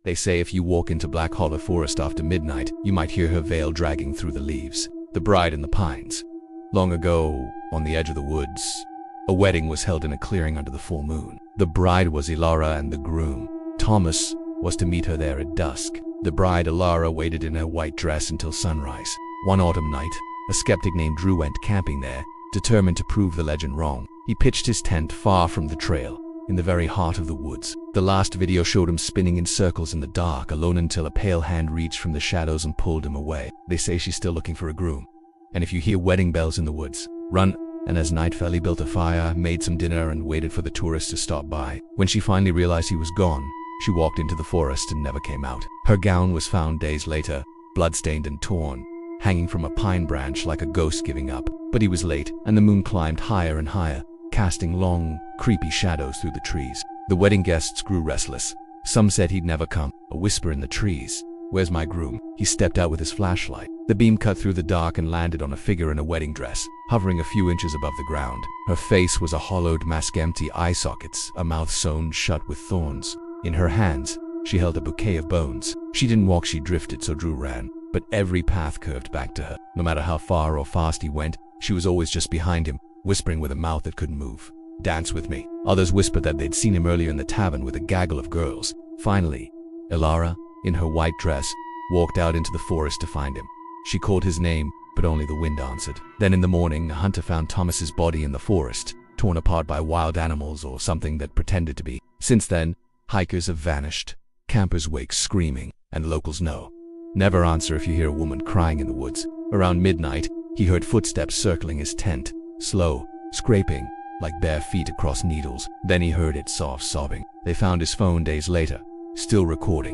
They say if you walk into Black Hollow Forest after midnight, you might hear her veil dragging through the leaves. The Bride in the Pines. Long ago, on the edge of the woods, a wedding was held in a clearing under the full moon. The bride was Elara and the groom, Thomas, was to meet her there at dusk. The bride, Elara, waited in her white dress until sunrise. One autumn night, a skeptic named Drew went camping there, determined to prove the legend wrong. He pitched his tent far from the trail, in the very heart of the woods. The last video showed him spinning in circles in the dark, alone until a pale hand reached from the shadows and pulled him away. They say she's still looking for a groom. And if you hear wedding bells in the woods, run. And as night fell, he built a fire, made some dinner, and waited for the tourists to stop by. When she finally realized he was gone, she walked into the forest and never came out. Her gown was found days later, bloodstained and torn, hanging from a pine branch like a ghost giving up. But he was late, and the moon climbed higher and higher, casting long, creepy shadows through the trees. The wedding guests grew restless. Some said he'd never come. A whisper in the trees. "Where's my groom?" He stepped out with his flashlight. The beam cut through the dark and landed on a figure in a wedding dress, hovering a few inches above the ground. Her face was a hollowed mask, empty eye sockets, a mouth sewn shut with thorns. In her hands, she held a bouquet of bones. She didn't walk, she drifted, so Drew ran. But every path curved back to her. No matter how far or fast he went, she was always just behind him, whispering with a mouth that couldn't move. "Dance with me." Others whispered that they'd seen him earlier in the tavern with a gaggle of girls. Finally, Elara, in her white dress, walked out into the forest to find him. She called his name, but only the wind answered. Then in the morning, a hunter found Thomas's body in the forest, torn apart by wild animals or something that pretended to be. Since then, hikers have vanished, campers wake screaming, and locals know. Never answer if you hear a woman crying in the woods. Around midnight, he heard footsteps circling his tent, slow, scraping, like bare feet across needles. Then he heard it soft sobbing. They found his phone days later, still recording.